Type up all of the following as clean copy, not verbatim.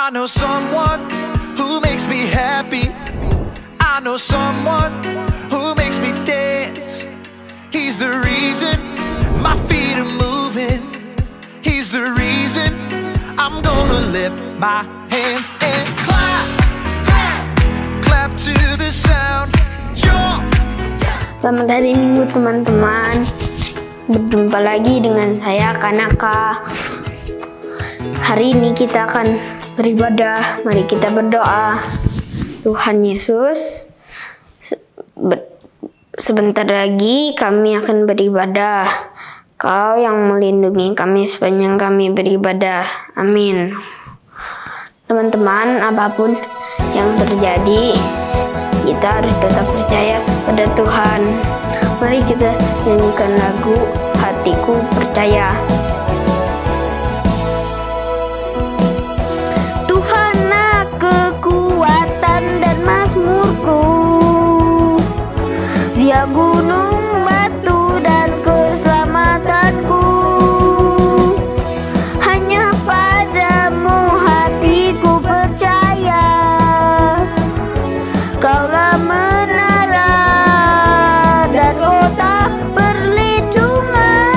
I know someone who makes me happy. I know someone who makes me dance. He's the reason my feet are moving. He's the reason I'm gonna lift my hands and clap, clap to the sound. Selamat hari Minggu teman-teman. Berjumpa lagi dengan saya Kanaka. Hari ini kita akan beribadah. Mari kita berdoa. Tuhan Yesus, sebentar lagi kami akan beribadah. Kau yang melindungi kami sepanjang kami beribadah. Amin. Teman-teman, apapun yang terjadi, kita harus tetap percaya pada Tuhan. Mari kita nyanyikan lagu Hatiku Percaya. Tuhanlah kekuatan dan mazmurku, Dia gunung batu dan keselamatanku. Hanya padamu hatiku percaya, Kaulah menara dan kota perlindungan.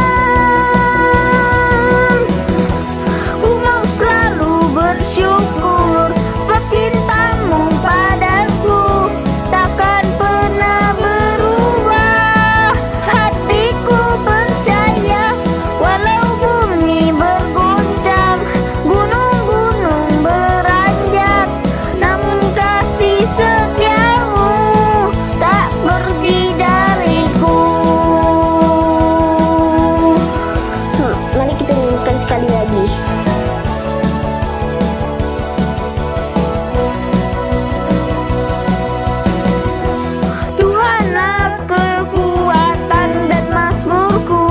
Ku mau selalu bersyukur sebab cintamu padaku takkan pernah berubah. Hatiku percaya walau bumi berguncang, gunung-gunung beranjak, namun kasih setiamu tak pergi dariku. Mari kita nyanyikan sekali lagi. Tuhanlah kekuatan dan mazmurku,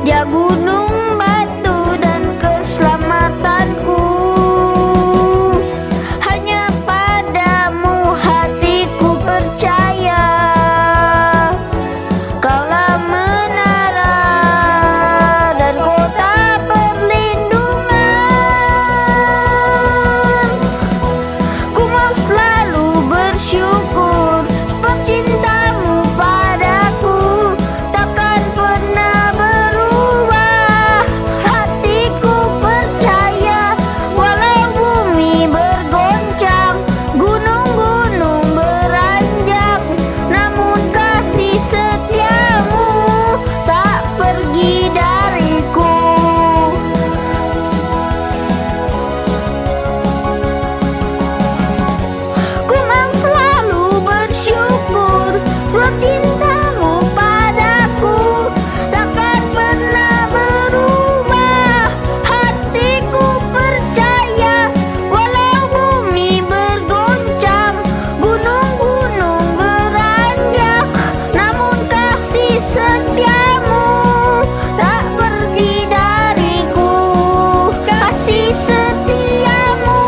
Dia gunung batu dan keselamatanku. Hanya padamu hatiku percaya, Kaulah menara dan kota perlindungan. Ku mau selalu bersyukur sebab cintamu padaku takkan pernah berubah. Hatiku percaya walau bumi bergoncang, gunung-gunung beranjak, namun kasih setiamu tak pergi dariku. Ku mau selalu bersyukur sebab cintamu padaku takkan pernah berubah. Hatiku percaya walau bumi bergoncang, gunung-gunung beranjak, namun kasih setiamu tak pergi dariku. Kasih setiamu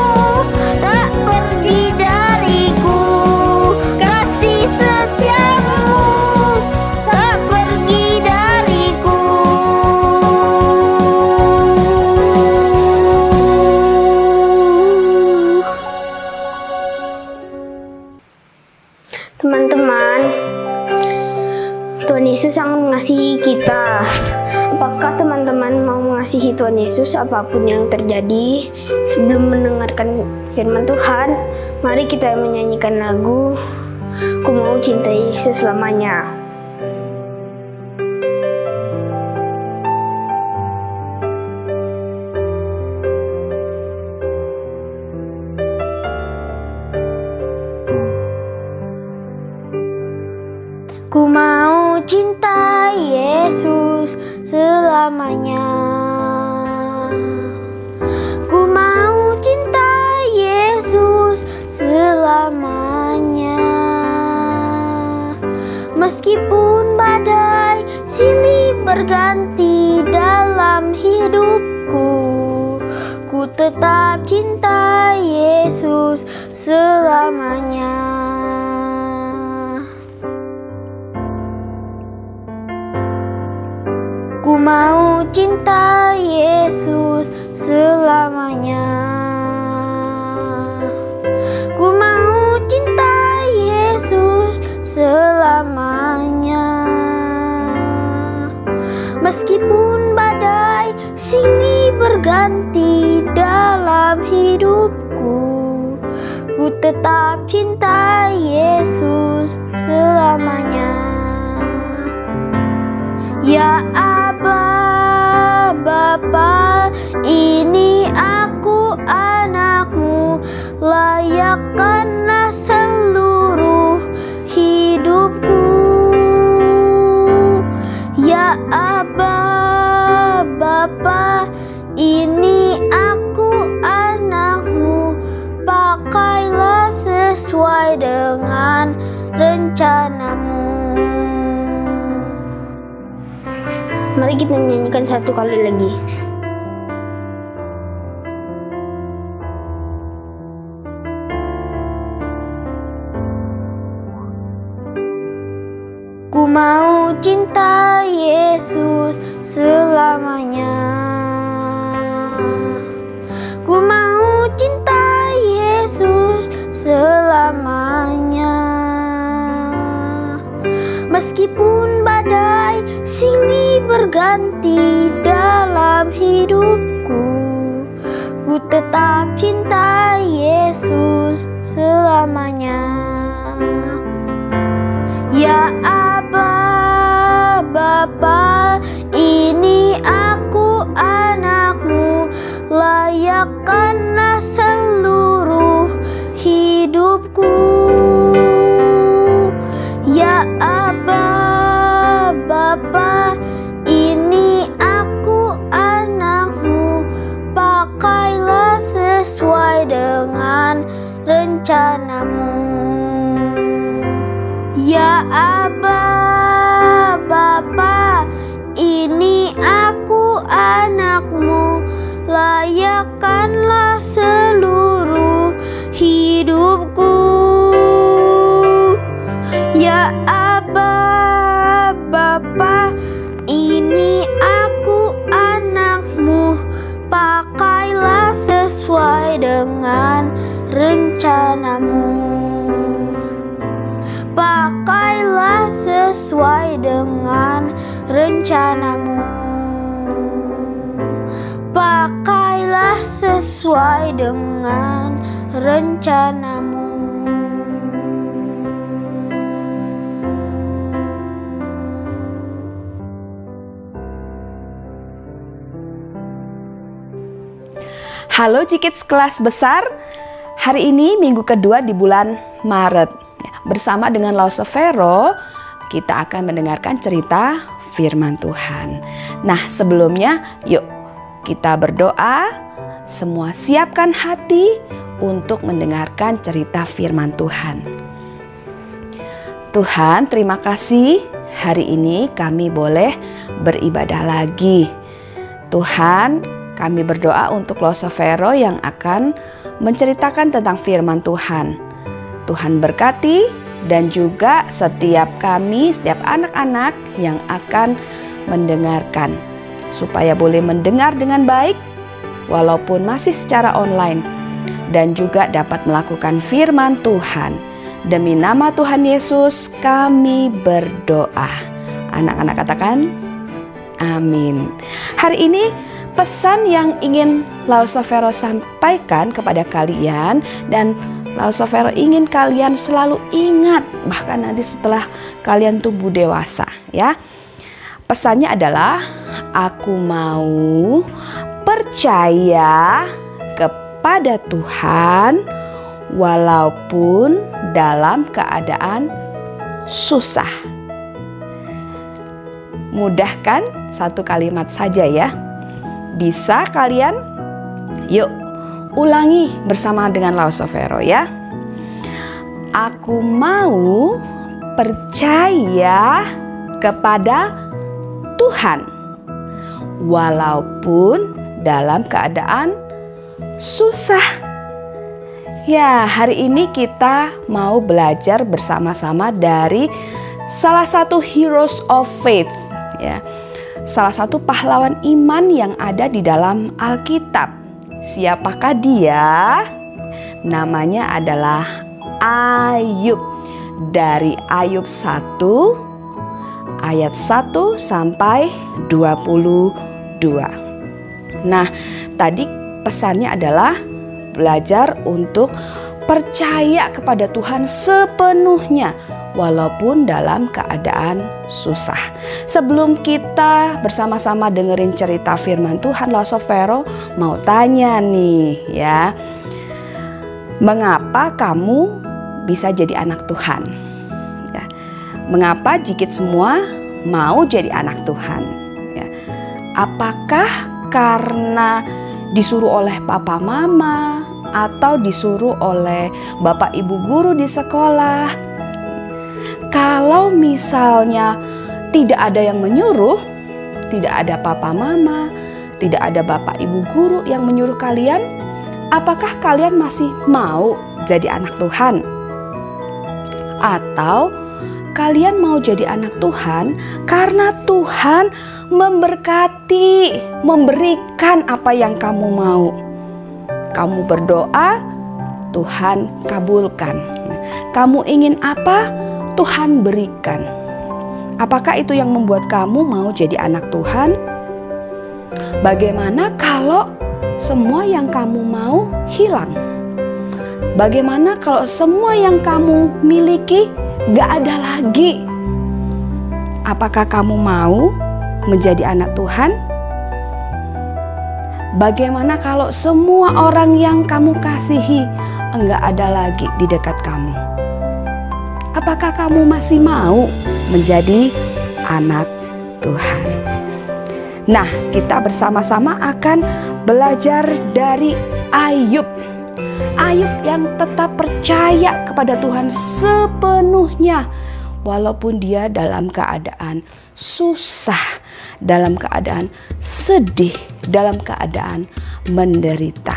tak pergi dariku. Kasih setiamu tak pergi dariku. Teman-teman, Tuhan Yesus sangat mengasihi kita. Apakah teman-teman mau mengasihi Tuhan Yesus apapun yang terjadi? Sebelum mendengarkan firman Tuhan, mari kita menyanyikan lagu Ku Mau Cintai Yesus Selamanya. Ku mau cintai Yesus selamanya. Ku mau cintai Yesus selamanya. Meskipun badai silih berganti dalam hidupku, ku tetap cinta Yesus selamanya. Ku mau cinta Yesus selamanya. Ku mau cinta Yesus selamanya. Meskipun badai silih berganti dalam hidupku, ku tetap cinta Yesus selamanya. Ya Aba, Bapa, ini aku anakmu, layakkanlah seluruh hidupku. Ya Aba, Bapa, ini aku anakmu, pakailah sesuai dengan rencanamu. Mari kita menyanyikan satu kali lagi. Ku mau cinta Yesus selamanya. Ku mau cinta Yesus selamanya. Meskipun badai silih berganti dalam hidupku, ku tetap cinta Yesus selamanya. Ya Aba, Bapa, ini aku anakmu, layakkanlah seluruh hidupku. Ya Aba, Bapa, ini aku anakmu, pakailah sesuai dengan rencanamu. Ya Aba, Bapa, ini aku anakmu, layakkanlah seluruh hidupku. Ya Aba, Bapa, ini aku anakmu, pakailah sesuai dengan rencanamu. Pakailah sesuai dengan rencanamu. Pakailah sesuai dengan rencanamu. Halo Cikids kelas besar, hari ini minggu kedua di bulan Maret. Bersama dengan Lausevero, kita akan mendengarkan cerita firman Tuhan. Nah sebelumnya yuk kita berdoa, semua siapkan hati untuk mendengarkan cerita firman Tuhan. Tuhan, terima kasih hari ini kami boleh beribadah lagi. Tuhan, kami berdoa untuk Lausevero yang akan menceritakan tentang firman Tuhan. Tuhan berkati dan juga setiap kami, setiap anak-anak yang akan mendengarkan. Supaya boleh mendengar dengan baik walaupun masih secara online. Dan juga dapat melakukan firman Tuhan. Demi nama Tuhan Yesus kami berdoa. Anak-anak katakan amin. Hari ini pesan yang ingin Lausevero sampaikan kepada kalian dan Lausevero ingin kalian selalu ingat bahkan nanti setelah kalian tumbuh dewasa ya. Pesannya adalah aku mau percaya kepada Tuhan walaupun dalam keadaan susah. Mudah kan? Satu kalimat saja ya. Bisa kalian? Yuk ulangi bersama dengan Lausevero ya. Aku mau percaya kepada Tuhan walaupun dalam keadaan susah. Ya, hari ini kita mau belajar bersama-sama dari salah satu heroes of faith ya. salah satu pahlawan iman yang ada di dalam Alkitab. Siapakah dia? Namanya adalah Ayub. Dari Ayub 1 ayat 1 sampai 22. Nah, tadi pesannya adalah belajar untuk percaya kepada Tuhan sepenuhnya walaupun dalam keadaan susah. Sebelum kita bersama-sama dengerin cerita firman Tuhan, Losovero mau tanya nih ya. Mengapa kamu bisa jadi anak Tuhan? Ya. Mengapa Jikit semua mau jadi anak Tuhan? Ya. Apakah karena disuruh oleh papa mama atau disuruh oleh bapak ibu guru di sekolah? Kalau misalnya tidak ada yang menyuruh, tidak ada papa mama, tidak ada bapak ibu guru yang menyuruh kalian, apakah kalian masih mau jadi anak Tuhan? Atau kalian mau jadi anak Tuhan karena Tuhan memberkati, memberikan apa yang kamu mau. Kamu berdoa, Tuhan kabulkan. Kamu ingin apa? Tuhan berikan. Apakah itu yang membuat kamu mau jadi anak Tuhan? Bagaimana kalau semua yang kamu mau hilang? Bagaimana kalau semua yang kamu miliki gak ada lagi? Apakah kamu mau menjadi anak Tuhan? Bagaimana kalau semua orang yang kamu kasihi enggak ada lagi di dekat kamu? Apakah kamu masih mau menjadi anak Tuhan? Nah, kita bersama-sama akan belajar dari Ayub. Ayub yang tetap percaya kepada Tuhan sepenuhnya walaupun dia dalam keadaan susah, dalam keadaan sedih, dalam keadaan menderita.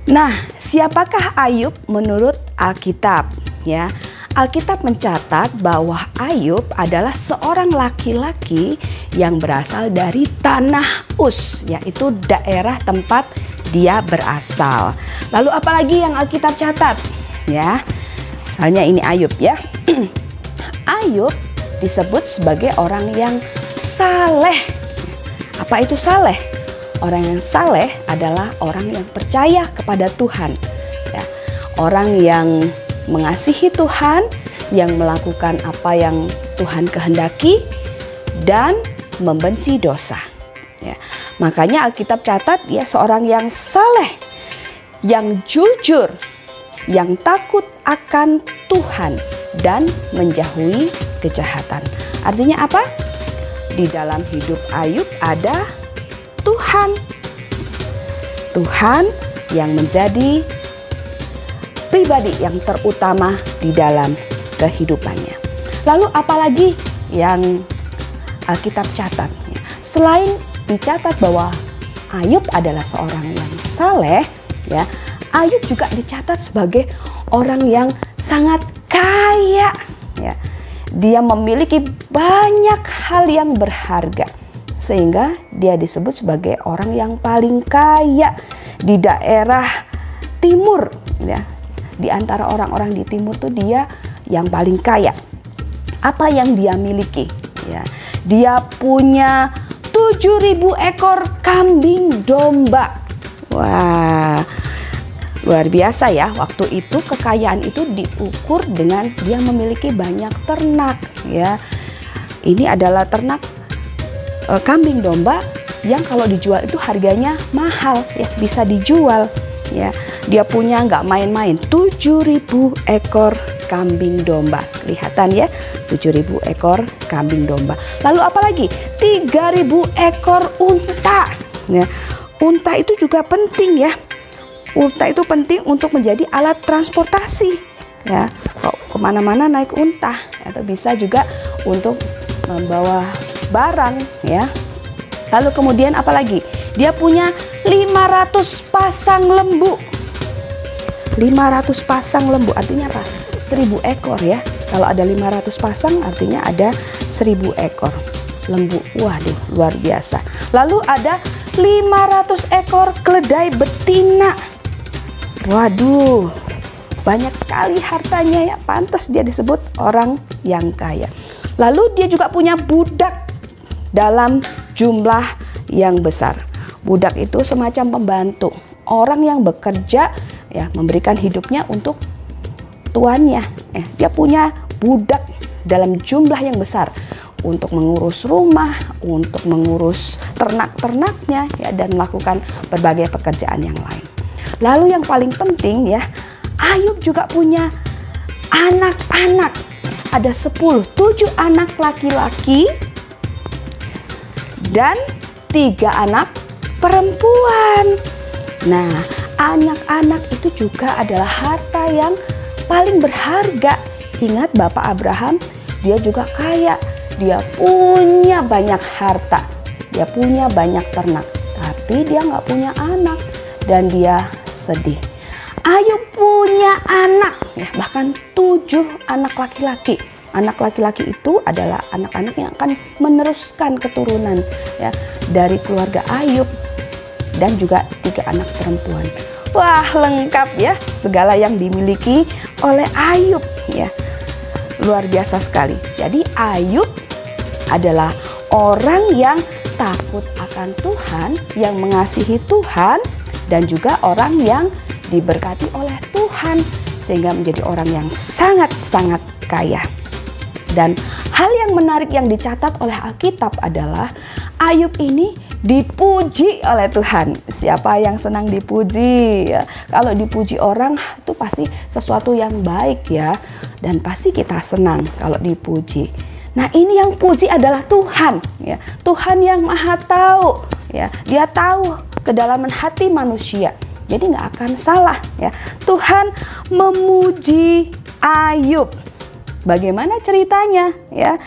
Nah, siapakah Ayub menurut Alkitab? Ya, Alkitab mencatat bahwa Ayub adalah seorang laki-laki yang berasal dari tanah Uz, yaitu daerah tempat dia berasal. Lalu apalagi yang Alkitab catat? Ya, misalnya ini Ayub ya. Ayub disebut sebagai orang yang saleh. Apa itu saleh? Orang yang saleh adalah orang yang percaya kepada Tuhan. Ya, orang yang mengasihi Tuhan, yang melakukan apa yang Tuhan kehendaki dan membenci dosa. Ya, makanya Alkitab catat ya seorang yang saleh, yang jujur, yang takut akan Tuhan dan menjauhi kejahatan. Artinya apa? Di dalam hidup Ayub ada Tuhan. Tuhan yang menjadi pribadi yang terutama di dalam kehidupannya. Lalu apalagi yang Alkitab catat? Selain dicatat bahwa Ayub adalah seorang yang saleh, ya, Ayub juga dicatat sebagai orang yang sangat kaya. Ya. Dia memiliki banyak hal yang berharga sehingga dia disebut sebagai orang yang paling kaya di daerah timur. Ya. Di antara orang-orang di timur tuh dia yang paling kaya. Apa yang dia miliki? Ya, dia punya 7.000 ekor kambing domba. Wah, luar biasa ya. Waktu itu kekayaan itu diukur dengan dia memiliki banyak ternak. Ya, ini adalah ternak kambing domba yang kalau dijual itu harganya mahal. Ya, bisa dijual. Ya, dia punya nggak main-main 7.000 ekor kambing domba. Kelihatan ya, 7.000 ekor kambing domba. Lalu apalagi 3.000 ekor unta. Ya, unta itu juga penting ya. Unta itu penting untuk menjadi alat transportasi. Ya, kalau kemana-mana naik unta. Atau bisa juga untuk membawa barang ya. Lalu kemudian apalagi? Dia punya 500 pasang lembu. 500 pasang lembu artinya apa? 1.000 ekor ya. Kalau ada 500 pasang artinya ada 1.000 ekor. lembu. Waduh, luar biasa. Lalu ada 500 ekor keledai betina. Waduh, banyak sekali hartanya ya. Pantas dia disebut orang yang kaya. Lalu dia juga punya budak dalam jumlah yang besar. Budak itu semacam pembantu, orang yang bekerja ya, memberikan hidupnya untuk tuannya. Dia punya budak dalam jumlah yang besar untuk mengurus rumah, untuk mengurus ternak-ternaknya ya, dan melakukan berbagai pekerjaan yang lain. Lalu yang paling penting ya, Ayub juga punya anak-anak. Ada 7 anak laki-laki dan 3 anak perempuan. Nah, anak-anak itu juga adalah harta yang paling berharga. Ingat Bapak Abraham, dia juga kaya. Dia punya banyak harta, dia punya banyak ternak, tapi dia nggak punya anak dan dia sedih. Ayub punya anak, ya, bahkan 7 anak laki-laki. Anak laki-laki itu adalah anak-anak yang akan meneruskan keturunan ya, dari keluarga Ayub, dan juga 3 anak perempuan. Wah, lengkap ya segala yang dimiliki oleh Ayub ya. Luar biasa sekali. Jadi Ayub adalah orang yang takut akan Tuhan, yang mengasihi Tuhan, dan juga orang yang diberkati oleh Tuhan sehingga menjadi orang yang sangat-sangat kaya. Dan hal yang menarik yang dicatat oleh Alkitab adalah Ayub ini dipuji oleh Tuhan. Siapa yang senang dipuji? Ya, kalau dipuji orang itu pasti sesuatu yang baik ya, dan pasti kita senang kalau dipuji. Nah, ini yang puji adalah Tuhan ya. Tuhan yang Maha tahu ya. Dia tahu kedalaman hati manusia. Jadi nggak akan salah ya. Tuhan memuji Ayub. Bagaimana ceritanya ya?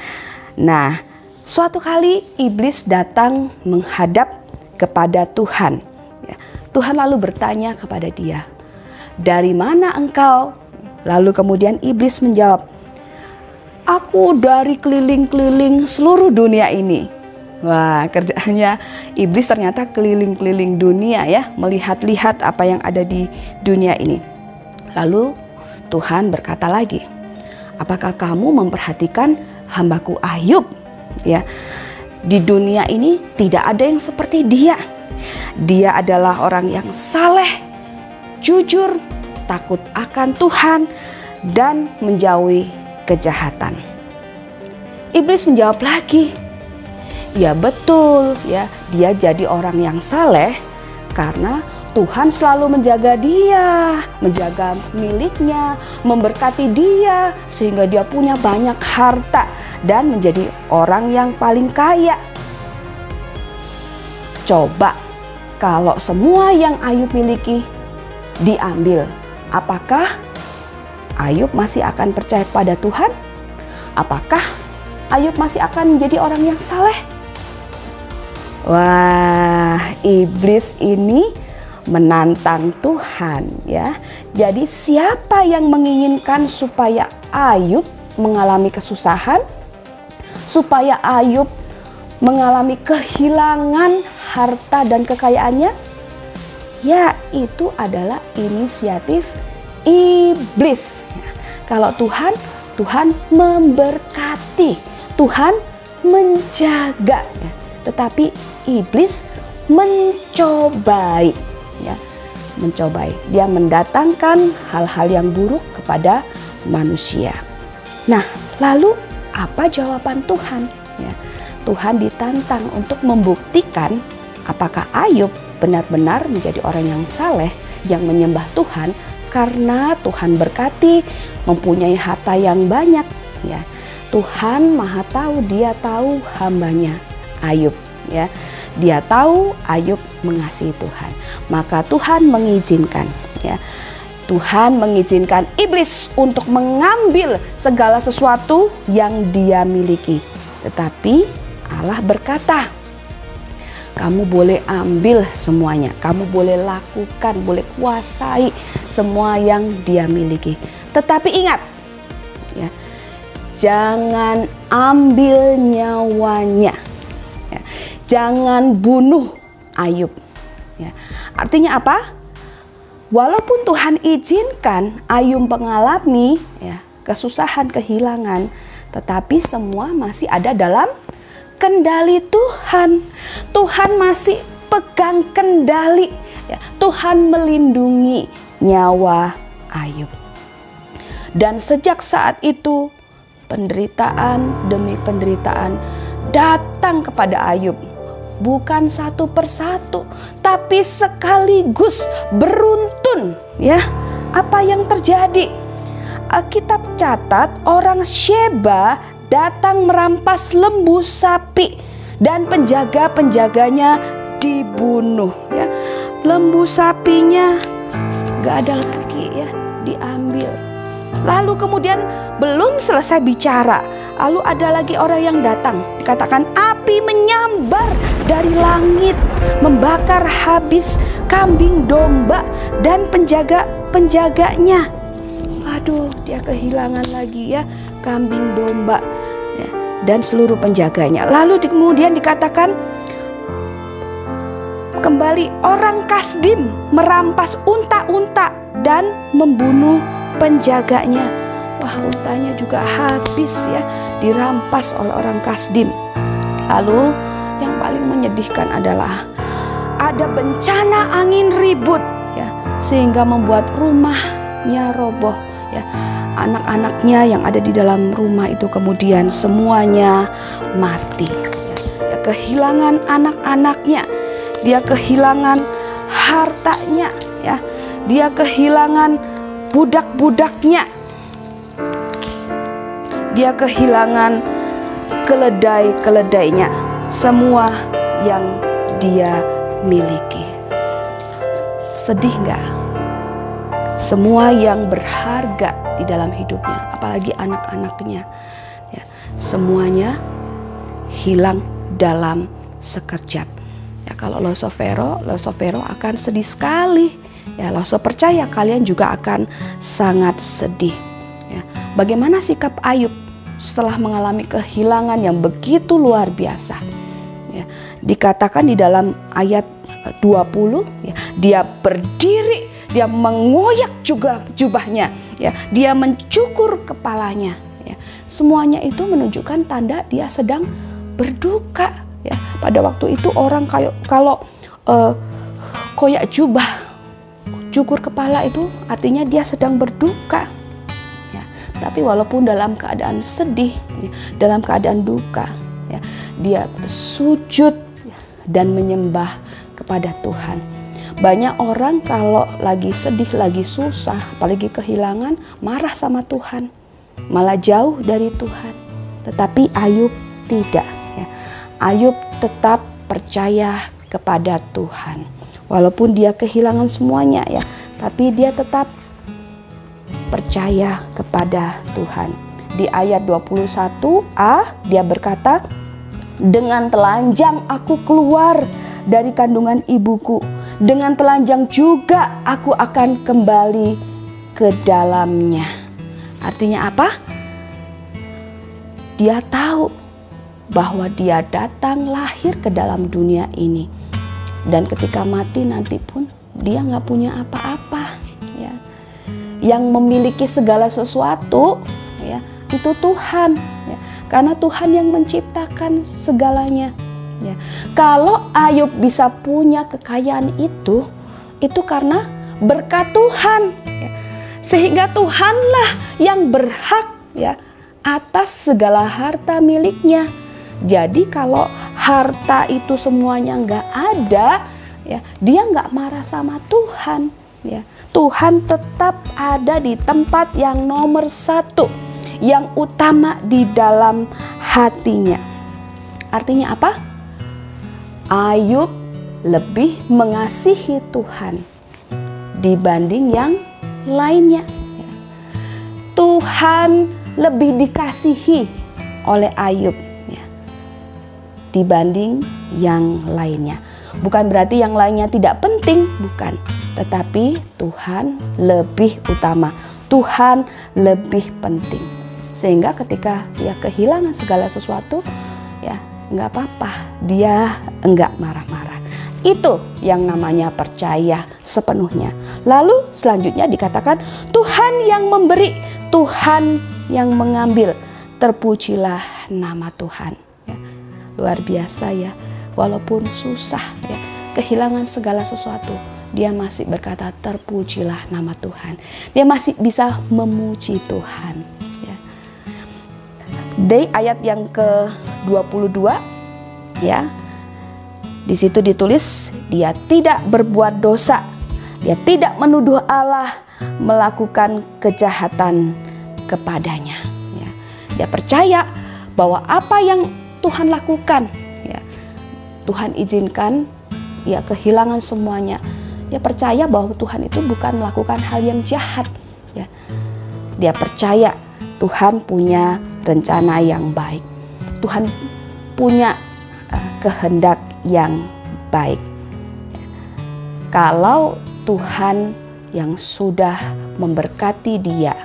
Nah, suatu kali iblis datang menghadap kepada Tuhan. Ya, Tuhan lalu bertanya kepada dia, "Dari mana engkau?" Lalu kemudian iblis menjawab, "Aku dari keliling-keliling seluruh dunia ini." Wah, kerjaannya iblis ternyata keliling-keliling dunia ya, melihat-lihat apa yang ada di dunia ini. Lalu Tuhan berkata lagi, "Apakah kamu memperhatikan hambaku Ayub? Ya, di dunia ini tidak ada yang seperti dia. Dia adalah orang yang saleh, jujur, takut akan Tuhan, dan menjauhi kejahatan." Iblis menjawab lagi, "Ya betul ya, dia jadi orang yang saleh karena Tuhan selalu menjaga dia, menjaga miliknya, memberkati dia sehingga dia punya banyak harta dan menjadi orang yang paling kaya." Coba kalau semua yang Ayub miliki diambil, apakah Ayub masih akan percaya pada Tuhan? Apakah Ayub masih akan menjadi orang yang saleh? Wah, iblis ini menantang Tuhan ya. Jadi siapa yang menginginkan supaya Ayub mengalami kesusahan, supaya Ayub mengalami kehilangan harta dan kekayaannya? Ya, itu adalah inisiatif iblis. Kalau Tuhan memberkati, Tuhan menjaga ya. Tetapi iblis mencobai ya, dia mendatangkan hal-hal yang buruk kepada manusia. Nah, lalu apa jawaban Tuhan ya? Tuhan ditantang untuk membuktikan apakah Ayub benar-benar menjadi orang yang saleh, yang menyembah Tuhan karena Tuhan berkati, mempunyai harta yang banyak ya. Tuhan Maha tahu, Dia tahu hambanya Ayub ya. Dia tahu Ayub mengasihi Tuhan. Maka Tuhan mengizinkan ya. Tuhan mengizinkan iblis untuk mengambil segala sesuatu yang dia miliki. Tetapi Allah berkata, "Kamu boleh ambil semuanya. Kamu boleh lakukan, boleh kuasai semua yang dia miliki. Tetapi ingat ya, jangan ambil nyawanya." jangan bunuh Ayub. Ya. Artinya apa? Walaupun Tuhan izinkan Ayub mengalami kesusahan, kehilangan, tetapi semua masih ada dalam kendali Tuhan. Tuhan masih pegang kendali. Ya. Tuhan melindungi nyawa Ayub. Dan sejak saat itu penderitaan demi penderitaan datang kepada Ayub. Bukan satu persatu, tapi sekaligus beruntun. Ya, apa yang terjadi? Alkitab catat orang Sheba datang merampas lembu sapi dan penjaga-penjaganya dibunuh. Ya, lembu sapinya gak ada lagi ya, diambil. Lalu kemudian belum selesai bicara, lalu ada lagi orang yang datang. Dikatakan api menyambar dari langit, membakar habis kambing domba dan penjaga-penjaganya. Aduh, dia kehilangan lagi ya kambing domba ya, dan seluruh penjaganya. Lalu kemudian dikatakan kembali orang Kasdim merampas unta-unta dan membunuh penjaganya. Wah, untanya juga habis ya, dirampas oleh orang Kasdim. Lalu yang paling menyedihkan adalah ada bencana angin ribut ya, sehingga membuat rumahnya roboh ya. Anak-anaknya yang ada di dalam rumah itu kemudian semuanya mati ya. Dia kehilangan anak-anaknya, dia kehilangan hartanya ya, dia kehilangan budak-budaknya, dia kehilangan keledai-keledainya, semua yang dia miliki. Sedih gak? Semua yang berharga di dalam hidupnya, apalagi anak-anaknya ya, semuanya hilang dalam sekejap ya. Kalau Losovero akan sedih sekali ya. Loso percaya kalian juga akan sangat sedih ya. Bagaimana sikap Ayub setelah mengalami kehilangan yang begitu luar biasa ya. Dikatakan di dalam ayat 20 ya, dia berdiri, dia mengoyak juga jubahnya ya, dia mencukur kepalanya ya. Semuanya itu menunjukkan tanda dia sedang berduka ya. Pada waktu itu orang kalau koyak jubah, cukur kepala itu artinya dia sedang berduka ya. Tapi walaupun dalam keadaan sedih ya, dalam keadaan duka ya, dia sujud ya, dan menyembah kepada Tuhan. Banyak orang kalau lagi sedih, lagi susah, apalagi kehilangan, marah sama Tuhan, malah jauh dari Tuhan. Tetapi Ayub tidak ya. Ayub tetap percaya kepada Tuhan. Walaupun dia kehilangan semuanya ya, tapi dia tetap percaya kepada Tuhan. Di ayat 21a dia berkata, dengan telanjang aku keluar dari kandungan ibuku, dengan telanjang juga aku akan kembali ke dalamnya. Artinya apa? Dia tahu bahwa dia datang lahir ke dalam dunia ini, dan ketika mati nanti pun dia nggak punya apa-apa ya. Yang memiliki segala sesuatu ya, itu Tuhan ya. Karena Tuhan yang menciptakan segalanya ya. Kalau Ayub bisa punya kekayaan itu karena berkat Tuhan ya. Sehingga Tuhanlah yang berhak ya atas segala harta miliknya. Jadi kalau harta itu semuanya nggak ada ya, dia nggak marah sama Tuhan ya. Tuhan tetap ada di tempat yang nomor satu, yang utama di dalam hatinya. Artinya apa? Ayub lebih mengasihi Tuhan dibanding yang lainnya. Tuhan lebih dikasihi oleh Ayub ya, dibanding yang lainnya. Bukan berarti yang lainnya tidak penting, bukan. Tetapi Tuhan lebih utama, Tuhan lebih penting. Sehingga ketika dia kehilangan segala sesuatu ya, nggak apa-apa, dia enggak marah-marah. Itu yang namanya percaya sepenuhnya. Lalu selanjutnya dikatakan Tuhan yang memberi, Tuhan yang mengambil, terpujilah nama Tuhan. Ya, luar biasa ya, walaupun susah ya, kehilangan segala sesuatu, dia masih berkata terpujilah nama Tuhan. Dia masih bisa memuji Tuhan. Ya. Di ayat yang ke-22 ya, di situ ditulis dia tidak berbuat dosa, dia tidak menuduh Allah melakukan kejahatan kepadanya. Ya. Dia percaya bahwa apa yang Tuhan lakukan, ya, Tuhan izinkan ya kehilangan semuanya. Dia percaya bahwa Tuhan itu bukan melakukan hal yang jahat. Ya. Dia percaya Tuhan punya rencana yang baik. Tuhan punya kehendak yang baik. Ya. Kalau Tuhan yang sudah memberkati dia,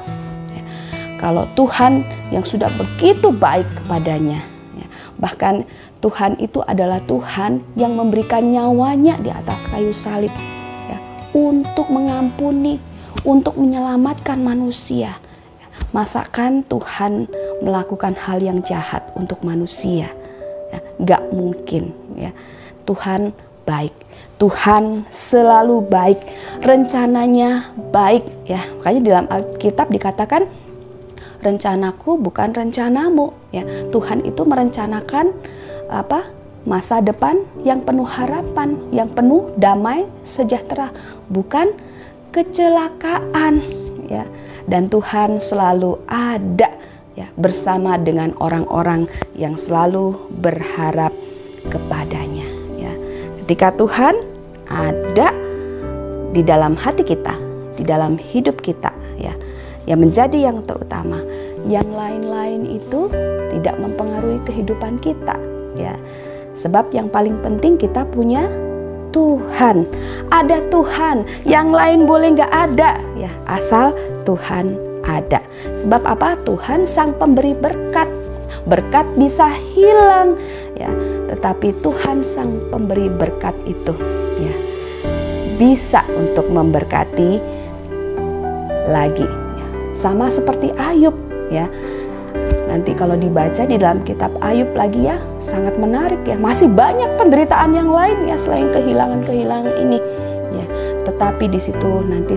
ya, kalau Tuhan yang sudah begitu baik kepadanya, ya, bahkan Tuhan itu adalah Tuhan yang memberikan nyawanya di atas kayu salib, untuk mengampuni, untuk menyelamatkan manusia. Masakan Tuhan melakukan hal yang jahat untuk manusia? Ya, gak mungkin ya. Tuhan baik, Tuhan selalu baik, rencananya baik ya. Makanya dalam Alkitab dikatakan rencanaku bukan rencanamu ya. Tuhan itu merencanakan masa depan yang penuh harapan, yang penuh damai sejahtera, bukan kecelakaan ya. Dan Tuhan selalu ada ya bersama dengan orang-orang yang selalu berharap kepadanya ya. Ketika Tuhan ada di dalam hati kita, di dalam hidup kita ya, yang menjadi yang terutama, yang lain-lain itu tidak mempengaruhi kehidupan kita ya. Sebab yang paling penting kita punya Tuhan. Ada Tuhan, yang lain boleh nggak ada ya, asal Tuhan ada. Sebab apa? Tuhan sang pemberi berkat. Berkat bisa hilang ya, tetapi Tuhan sang pemberi berkat itu ya bisa untuk memberkati lagi ya. Sama seperti Ayub ya. Nanti kalau dibaca di dalam kitab Ayub lagi ya, sangat menarik ya. Masih banyak penderitaan yang lain ya selain kehilangan-kehilangan ini ya. Tetapi di situ nanti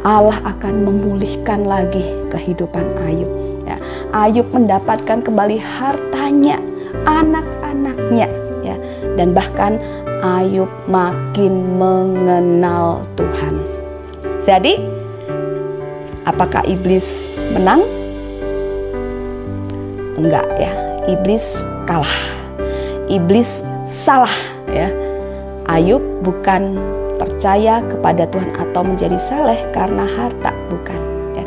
Allah akan memulihkan lagi kehidupan Ayub ya. Ayub mendapatkan kembali hartanya, anak-anaknya ya. Dan bahkan Ayub makin mengenal Tuhan. Jadi apakah iblis menang? Enggak ya, iblis kalah, iblis salah ya. Ayub bukan percaya kepada Tuhan atau menjadi saleh karena harta, bukan ya.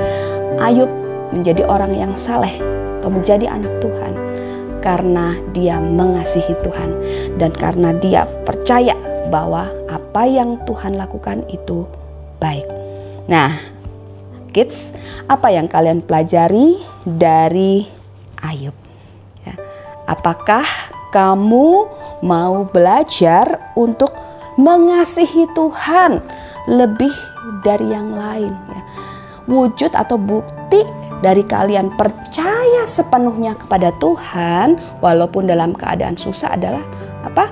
Ayub menjadi orang yang saleh atau menjadi anak Tuhan karena dia mengasihi Tuhan dan karena dia percaya bahwa apa yang Tuhan lakukan itu baik. Nah, kids, apa yang kalian pelajari dari Ayub ya? Apakah kamu mau belajar untuk mengasihi Tuhan lebih dari yang lain ya? Wujud atau bukti dari kalian percaya sepenuhnya kepada Tuhan walaupun dalam keadaan susah adalah apa?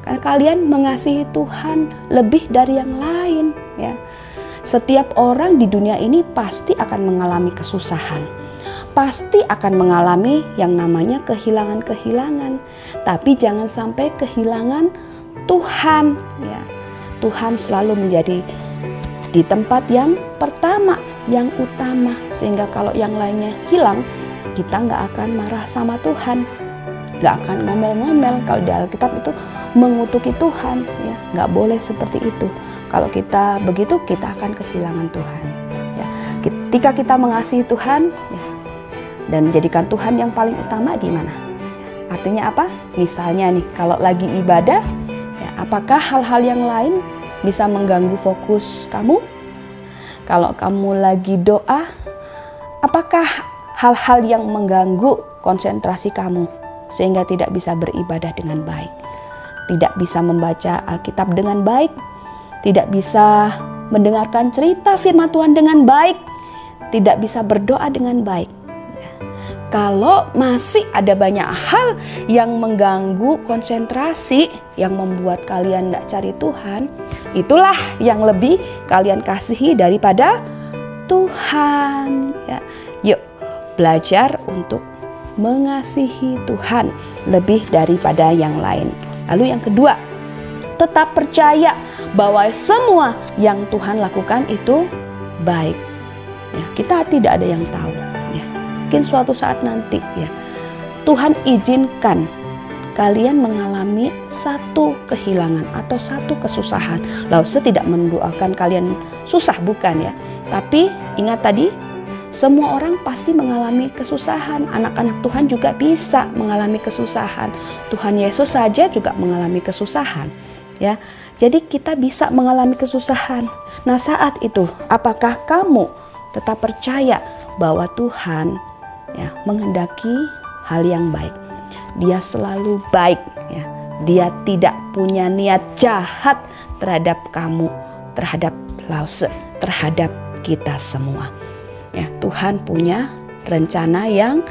Karena kalian mengasihi Tuhan lebih dari yang lain ya. Setiap orang di dunia ini pasti akan mengalami kesusahan, pasti akan mengalami yang namanya kehilangan-kehilangan. Tapi jangan sampai kehilangan Tuhan ya. Tuhan selalu menjadi di tempat yang pertama, yang utama. Sehingga kalau yang lainnya hilang, kita nggak akan marah sama Tuhan, nggak akan ngomel-ngomel. Kalau di Alkitab itu mengutuki Tuhan ya, nggak boleh seperti itu. Kalau kita begitu, kita akan kehilangan Tuhan ya. Ketika kita mengasihi Tuhan ya, dan menjadikan Tuhan yang paling utama, gimana? Artinya apa? Misalnya nih, kalau lagi ibadah, ya, apakah hal-hal yang lain bisa mengganggu fokus kamu? Kalau kamu lagi doa, apakah hal-hal yang mengganggu konsentrasi kamu? sehingga tidak bisa beribadah dengan baik, tidak bisa membaca Alkitab dengan baik, tidak bisa mendengarkan cerita firman Tuhan dengan baik, tidak bisa berdoa dengan baik. Kalau masih ada banyak hal yang mengganggu konsentrasi, yang membuat kalian tidak cari Tuhan, itulah yang lebih kalian kasihi daripada Tuhan. Ya. Yuk belajar untuk mengasihi Tuhan lebih daripada yang lain. Lalu yang kedua, tetap percaya bahwa semua yang Tuhan lakukan itu baik. Ya, kita tidak ada yang tahu. Mungkin suatu saat nanti ya Tuhan izinkan kalian mengalami satu kehilangan atau satu kesusahan. Lalu saya tidak mendoakan kalian susah, bukan ya. Tapi ingat tadi, semua orang pasti mengalami kesusahan. Anak-anak Tuhan juga bisa mengalami kesusahan. Tuhan Yesus saja juga mengalami kesusahan ya. Jadi kita bisa mengalami kesusahan. Nah saat itu apakah kamu tetap percaya bahwa Tuhan ya menghendaki hal yang baik? Dia selalu baik ya. Dia tidak punya niat jahat terhadap kamu, terhadap Lause, terhadap kita semua. Ya, Tuhan punya rencana yang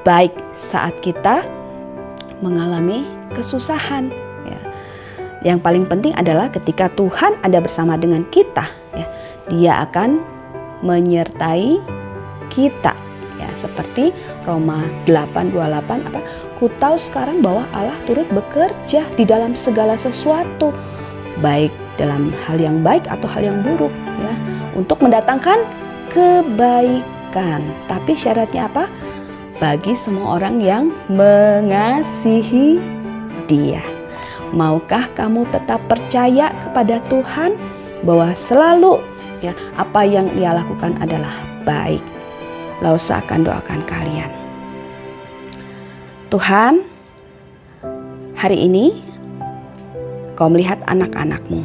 baik saat kita mengalami kesusahan ya. Yang paling penting adalah ketika Tuhan ada bersama dengan kita ya, Dia akan menyertai kita. Ya, seperti Roma 8:28 ku tahu sekarang bahwa Allah turut bekerja di dalam segala sesuatu, baik dalam hal yang baik atau hal yang buruk ya, untuk mendatangkan kebaikan. Tapi syaratnya apa? Bagi semua orang yang mengasihi Dia. Maukah kamu tetap percaya kepada Tuhan bahwa selalu ya apa yang Dia lakukan adalah baik? Lause akan doakan kalian. Tuhan, hari ini Kau melihat anak-anak-Mu.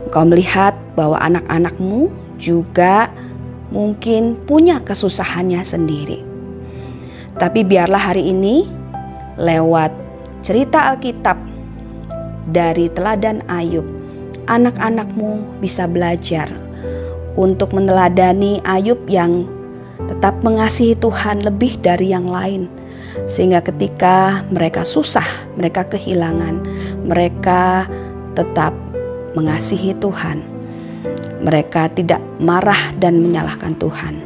Kau melihat bahwa anak-anak-Mu juga mungkin punya kesusahannya sendiri. Tapi biarlah hari ini lewat cerita Alkitab dari teladan Ayub, anak-anak-Mu bisa belajar untuk meneladani Ayub yang tetap mengasihi Tuhan lebih dari yang lain. Sehingga ketika mereka susah, mereka kehilangan, mereka tetap mengasihi Tuhan. Mereka tidak marah dan menyalahkan Tuhan.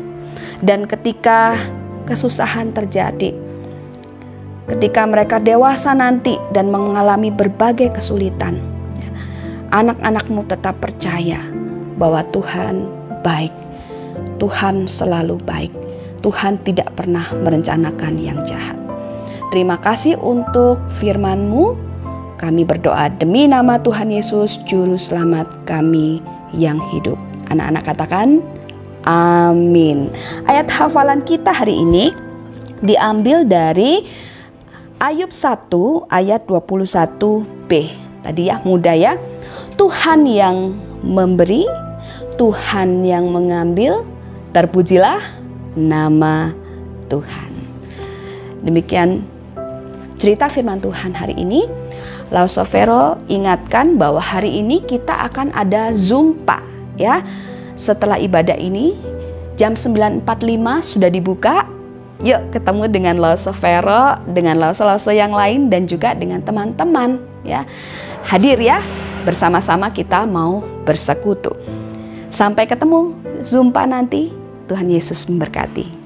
Dan ketika kesusahan terjadi, ketika mereka dewasa nanti dan mengalami berbagai kesulitan, anak-anak-Mu tetap percaya bahwa Tuhan baik. Tuhan selalu baik. Tuhan tidak pernah merencanakan yang jahat. Terima kasih untuk firman-Mu. Kami berdoa demi nama Tuhan Yesus, Juru Selamat kami yang hidup. Anak-anak katakan amin. Ayat hafalan kita hari ini diambil dari Ayub 1 ayat 21b. Tadi ya, mudah ya. Tuhan yang memberi, Tuhan yang mengambil, terpujilah nama Tuhan. Demikian cerita firman Tuhan hari ini. Lause Vero ingatkan bahwa hari ini kita akan ada Zumpa ya. Setelah ibadah ini jam 9.45 sudah dibuka. Yuk ketemu dengan Lause Vero, dengan Lause-Lause yang lain dan juga dengan teman-teman ya. Hadir ya, bersama-sama kita mau bersekutu. Sampai ketemu Zumpa nanti. Tuhan Yesus memberkati.